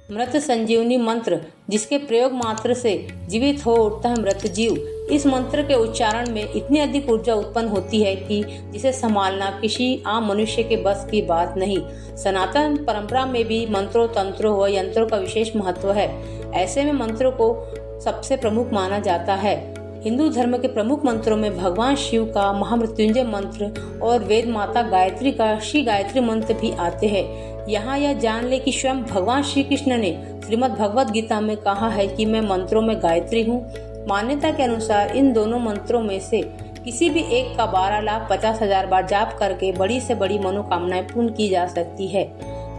मृत संजीवनी मंत्र, जिसके प्रयोग मात्र से जीवित हो उठता है मृत जीव। इस मंत्र के उच्चारण में इतनी अधिक ऊर्जा उत्पन्न होती है कि जिसे संभालना किसी आम मनुष्य के बस की बात नहीं। सनातन परंपरा में भी मंत्रों, तंत्रों व यंत्रों का विशेष महत्व है। ऐसे में मंत्रों को सबसे प्रमुख माना जाता है। हिंदू धर्म के प्रमुख मंत्रों में भगवान शिव का महामृत्युंजय मंत्र और वेद माता गायत्री का श्री गायत्री मंत्र भी आते हैं। यहाँ यह जान ले कि स्वयं भगवान श्री कृष्ण ने श्रीमद् भगवद गीता में कहा है कि मैं मंत्रों में गायत्री हूँ। मान्यता के अनुसार इन दोनों मंत्रों में से किसी भी एक का 12,50,000 बार जाप करके बड़ी से बड़ी मनोकामनाएं पूर्ण की जा सकती है।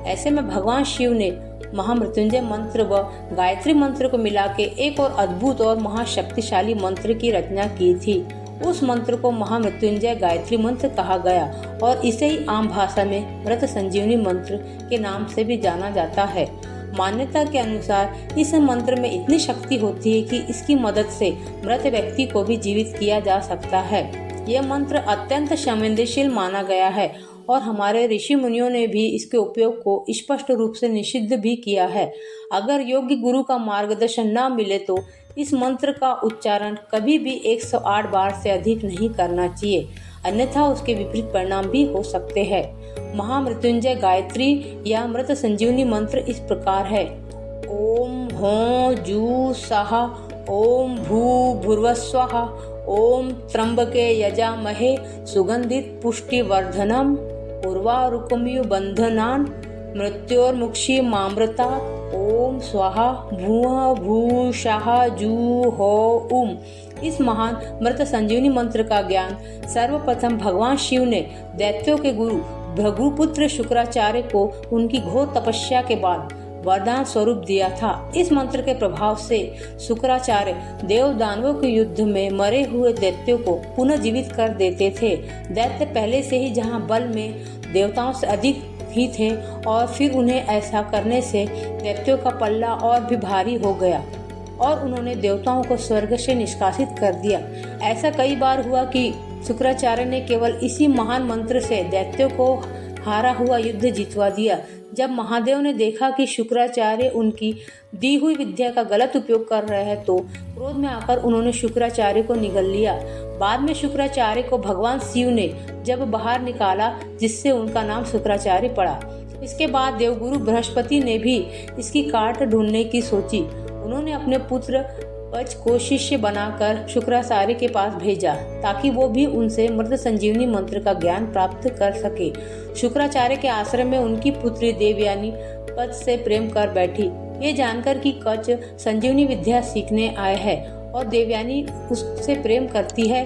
ऐसे में भगवान शिव ने महामृत्युंजय मंत्र व गायत्री मंत्र को मिला के एक और अद्भुत और महाशक्तिशाली मंत्र की रचना की थी। उस मंत्र को महामृत्युंजय गायत्री मंत्र कहा गया और इसे ही आम भाषा में मृत संजीवनी मंत्र के नाम से भी जाना जाता है। मान्यता के अनुसार इस मंत्र में इतनी शक्ति होती है कि इसकी मदद से मृत व्यक्ति को भी जीवित किया जा सकता है। यह मंत्र अत्यंत संवेदनशील माना गया है और हमारे ऋषि मुनियों ने भी इसके उपयोग को स्पष्ट रूप से निषिद्ध भी किया है। अगर योग्य गुरु का मार्गदर्शन न मिले तो इस मंत्र का उच्चारण कभी भी 108 बार से अधिक नहीं करना चाहिए, अन्यथा उसके विपरीत परिणाम भी हो सकते हैं। महामृत्युंजय गायत्री या मृत संजीवनी मंत्र इस प्रकार है। ओम हों जू सहा, ओम भू भुर्वस्वहा, ओम त्र्यंबके यजामहे सुगंधित पुष्टिवर्धनम, उर्वारुकमिव बंधनान मृत्योर्मुक्षी मामृता, ओम स्वाहा भूः भूषः जू हो उम। इस महान मृत संजीवनी मंत्र का ज्ञान सर्वप्रथम भगवान शिव ने दैत्यों के गुरु भृगुपुत्र शुक्राचार्य को उनकी घोर तपस्या के बाद वरदान स्वरूप दिया था। इस मंत्र के प्रभाव से शुक्राचार्य देव दानवों के युद्ध में मरे हुए दैत्यों को पुनः जीवित कर देते थे। दैत्य पहले से ही जहां बल में देवताओं से अधिक ही थे और फिर उन्हें ऐसा करने से दैत्यों का पल्ला और भी भारी हो गया और उन्होंने देवताओं को स्वर्ग से निष्कासित कर दिया। ऐसा कई बार हुआ कि शुक्राचार्य ने केवल इसी महान मंत्र से दैत्यों को हारा हुआ युद्ध जितवा दिया। जब महादेव ने देखा कि शुक्राचार्य उनकी दी हुई विद्या का गलत उपयोग कर रहे हैं तो क्रोध में आकर उन्होंने शुक्राचार्य को निगल लिया। बाद में शुक्राचार्य को भगवान शिव ने जब बाहर निकाला, जिससे उनका नाम शुक्राचार्य पड़ा। इसके बाद देवगुरु बृहस्पति ने भी इसकी काट ढूंढने की सोची। उन्होंने अपने पुत्र कच को शिष्य बनाकर शुक्राचार्य के पास भेजा ताकि वो भी उनसे मृत संजीवनी मंत्र का ज्ञान प्राप्त कर सके। शुक्राचार्य के आश्रम में उनकी पुत्री देवयानी कच से प्रेम कर बैठी। ये जानकर कि कच संजीवनी विद्या सीखने आए हैं और देवयानी उससे प्रेम करती है,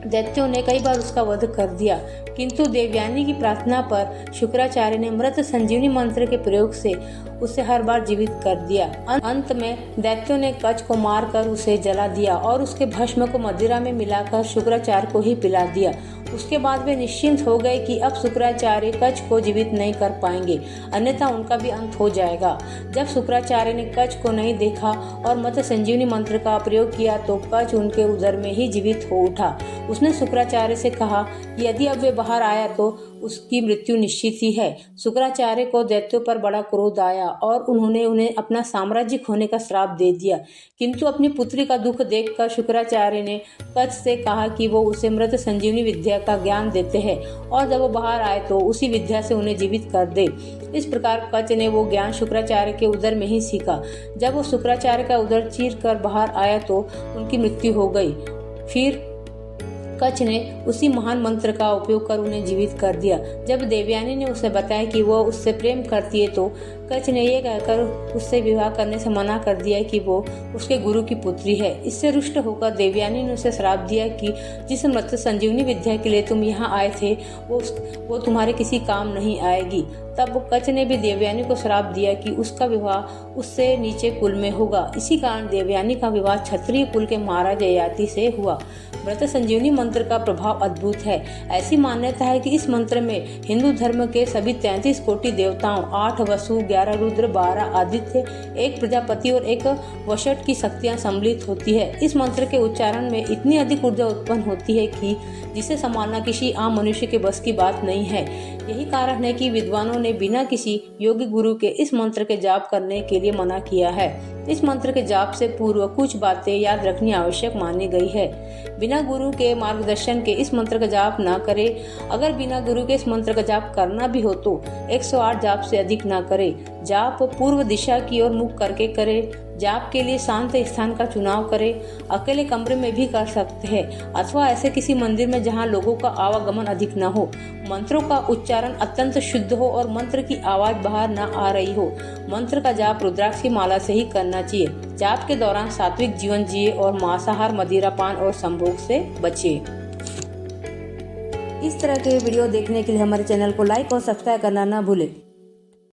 दैत्यों ने कई बार उसका वध कर दिया, किंतु देवयानी की प्रार्थना पर शुक्राचार्य ने मृत संजीवनी मंत्र के प्रयोग से उसे हर बार जीवित कर दिया। अंत में दैत्यों ने कच को मारकर उसे जला दिया और उसके भस्म को मदिरा में मिलाकर शुक्राचार्य को ही पिला दिया। उसके बाद वे निश्चिंत हो गए कि अब शुक्राचार्य कच को जीवित नहीं कर पाएंगे, अन्यथा उनका भी अंत हो जाएगा। जब शुक्राचार्य ने कच को नहीं देखा और मृत संजीवनी मंत्र का प्रयोग किया तो कच उनके उदर में ही जीवित हो उठा। उसने शुक्राचार्य से कहा कि यदि अब वे बाहर आया तो उसकी मृत्यु निश्चित ही है। शुक्राचार्य को दैत्यों पर बड़ा क्रोध आया और उन्होंने उन्हें अपना साम्राज्य खोने का श्राप दे दिया, किंतु अपनी पुत्री का दुख देखकर शुक्राचार्य ने कच से कहा कि वो उसे मृत संजीवनी विद्या का ज्ञान देते हैं और जब वो बाहर आए तो उसी विद्या से उन्हें जीवित कर दे। इस प्रकार कच ने वो ज्ञान शुक्राचार्य के उदर में ही सीखा। जब वो शुक्राचार्य का उदर चीर कर बाहर आया तो उनकी मृत्यु हो गई। फिर कच ने उसी महान मंत्र का उपयोग कर उन्हें जीवित कर दिया। जब देवयानी ने उसे बताया कि वो उससे प्रेम करती है तो कच ने ये कहकर उससे विवाह करने से मना कर दिया कि वो उसके गुरु की पुत्री है। इससे रुष्ट होकर देवयानी ने उसे श्राप दिया कि जिस मृत संजीवनी विद्या के लिए तुम यहाँ आए थे वो तुम्हारे किसी काम नहीं आएगी। तब कच ने भी देवयानी को श्राप दिया कि उसका विवाह उससे नीचे कुल में होगा। इसी कारण देवयानी का विवाह क्षत्रिय कुल के महाराज ययाति से हुआ। मृत संजीवनी मंत्र का प्रभाव अद्भुत है। ऐसी मान्यता है कि इस मंत्र में हिंदू धर्म के सभी 33 कोटि देवताओं, 8 वसु, 11 रुद्र, 12 आदित्य, 1 प्रजापति और 1 वषट की शक्तियां सम्मिलित होती है। इस मंत्र के उच्चारण में इतनी अधिक ऊर्जा उत्पन्न होती है कि जिसे संभालना किसी आम मनुष्य के बस की बात नहीं है। यही कारण है कि विद्वानों ने बिना किसी योग्य गुरु के इस मंत्र के जाप करने के लिए मना किया है। इस मंत्र के जाप से पूर्व कुछ बातें याद रखनी आवश्यक मानी गई है। बिना गुरु के मार्गदर्शन के इस मंत्र का जाप न करें। अगर बिना गुरु के इस मंत्र का जाप करना भी हो तो 108 जाप से अधिक न करें। जाप पूर्व दिशा की ओर मुख करके करें। जाप के लिए शांत स्थान का चुनाव करें। अकेले कमरे में भी कर सकते हैं अथवा ऐसे किसी मंदिर में जहां लोगों का आवागमन अधिक न हो, मंत्रों का उच्चारण अत्यंत शुद्ध हो और मंत्र की आवाज बाहर न आ रही हो। मंत्र का जाप रुद्राक्ष की माला से ही करना चाहिए। जाप के दौरान सात्विक जीवन जिए और मांसाहार, मदिरापान और संभोग से बचे। इस तरह के वीडियो देखने के लिए हमारे चैनल को लाइक और सब्सक्राइब करना न भूलें।